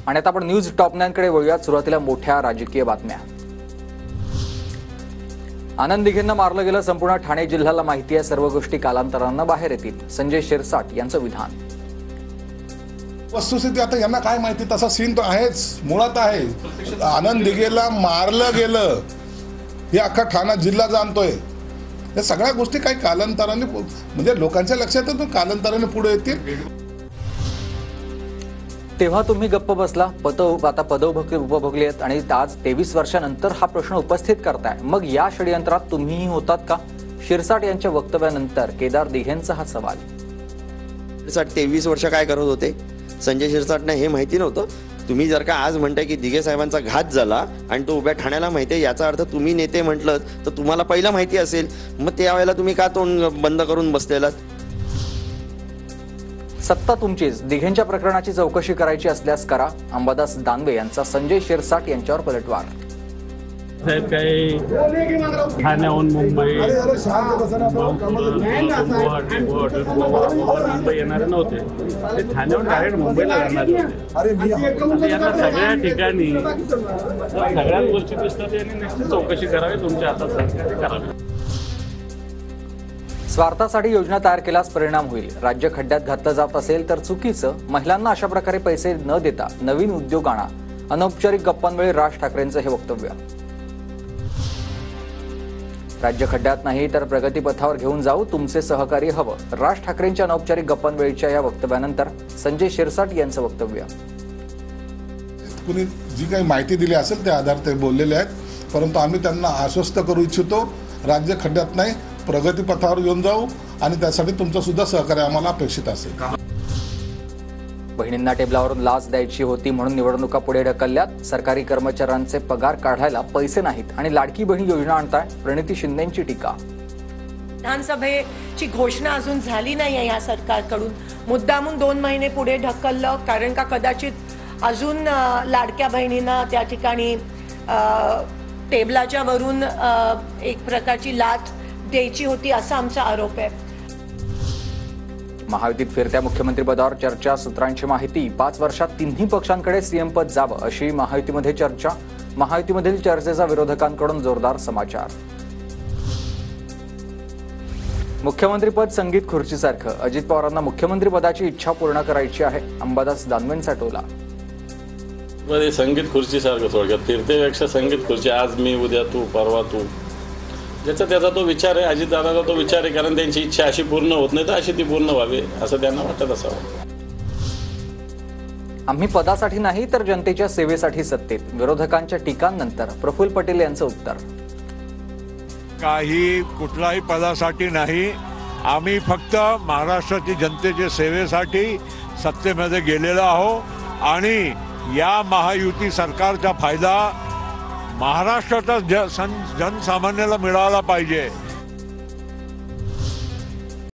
आणि आता आपण न्यूज टॉप 9 कडे वळूयात। सुरुवातीला मोठ्या राजकीय बातम्या। आनंद दिघेंना मारलं गेलं, संपूर्ण ठाणे जिल्ह्याला माहिती आहे, सर्व गोष्टी कालांतरानं बाहेर येतील, संजय शिरसाट यांचं विधान। वस्तुस्थिती आता यांना काय माहिती, तसा सीन तो आहेच, मुळात आहे। आनंद दिघेला मारलं गेलं हे अख्खा ठाणा जिल्हा जाणतोय। या सगळ्या गोष्टी काही कालांतराने म्हणजे लोकांच्या लक्षात येतो, कालांतराने पुढे येतील। तेव्हा तुम्ही गप्प बसला, आता उपभोगली आहेत आणि आज 23 वर्षांनंतर हा प्रश्न उपस्थित करताय, मग या षडयंत्रात तुम्हीही होतात का? शिरसाट यांच्या वक्तव्यानंतर केदार दिघेंचा हा सवाल। शिरसाट 23 वर्ष काय करत होते? संजय शिरसाटने हे माहिती नव्हतं? तुम्ही जर का आज म्हणताय की दिघे साहेबांचा घात झाला आणि तो उभ्या ठाण्याला माहिती आहे, याचा अर्थ तुम्ही नेते म्हटलं तर तुम्हाला पहिला माहिती असेल, मग त्यावेळेला तुम्ही का तोंड बंद करून बसलेलात? सत्ता तुमचीच, दिघेंच्या प्रकरणाची चौकशी करायची असल्यास करा, अंबादास दानवे यांचा संजय शिरसाट यांच्यावर पलटवार। साहेब काही ठाण्याहून मुंबई मुंबई येणारे नव्हते, ते ठाण्याहून डायरेक्ट मुंबईला जाणार होते। यांना सगळ्या ठिकाणी सगळ्याच गोष्टी दिसतात, यांनी निश्चित चौकशी करावी, तुमच्या हातात सहकार्य करावे। स्वार्थासाठी योजना तयार केल्यास परिणाम होईल, राज्य खड्ड्यात घातलं जात असेल तर चुकीचं, महिलांना अशा प्रकारे पैसे न देता नवीन उद्योग आणा, अनौपचारिक गप्पांवेळी राज ठाकरेंचं हे वक्तव्य। राज्य खड्ड्यात नाही तर प्रगतीपथावर घेऊन जाऊ, तुमचे सहकार्य हवं, राज ठाकरेंच्या अनौपचारिक गप्पांवेळीच्या या वक्तव्यानंतर संजय शिरसाट यांचं वक्तव्य। कुणी जी काही माहिती दिली असेल त्या आधारे ते बोललेले आहेत, परंतु आम्ही त्यांना आश्वस्त करू इच्छितो, राज्य खड्ड्यात नाही, प्रगतीपथावर घेऊन जाऊ आणि त्यासाठी तुमचं सुद्धा सहकार्य आम्हाला अपेक्षित असेल। बहिणींना टेबलावरून लाच द्यायची होती म्हणून निवडणुका पुढे ढकलल्यात, सरकारी कर्मचाऱ्यांचे पगार काढायला पैसे नाहीत आणि लाडकी बहीण योजना आणताय, प्रणिती शिंदेंची टीका। विधानसभेची घोषणा अजून झाली नाही आहे या सरकारकडून, मुद्दामून 2 महिने पुढे ढकललं, कारण का कदाचित अजून लाडक्या बहिणींना त्या ठिकाणी टेबलाच्या वरून एक प्रकारची लाच द्यायची होती, असा आमचा आरोप आहे। महायुतीत फिरत्या मुख्यमंत्रीपदावर चर्चा, सूत्रांची माहिती, 5 वर्षात तिन्ही पक्षांकडे सीएम पद जावं अशी महायुतीमध्ये चर्चा, महायुतीमधील चर्चेचा विरोधकांकडून जोरदार समाचार। मुख्यमंत्रीपद संगीत खुर्चीसारखं, अजित पवारांना मुख्यमंत्रीपदाची इच्छा पूर्ण करायची आहे, अंबादास दानवेंचा टोला। संगीत खुर्चीसारखं, थोडक्यात फिरतेपेक्षा संगीत खुर्ची, आज मी उद्या तू परवा तू, ज्याचा त्याचा तो विचार आहे, अजितदादाचा तो विचार आहे, कारण त्यांची इच्छा अशी पूर्ण होत नाही तर अशी ती पूर्ण व्हावी असं त्यांना वाटत असावं। आम्ही पदासाठी नाही तर जनतेच्या सेवेसाठी सत्तेत, विरोधकांच्या टीकांनंतर प्रफुल्ल पटेल यांचं उत्तर। काही कुठल्याही पदासाठी नाही, आम्ही फक्त महाराष्ट्राची जनतेच्या सेवेसाठी सत्तेमध्ये गेलेलो आहोत आणि या महायुती सरकारचा फायदा महाराष्ट्राचा जनसामान्याला मिळाला पाहिजे।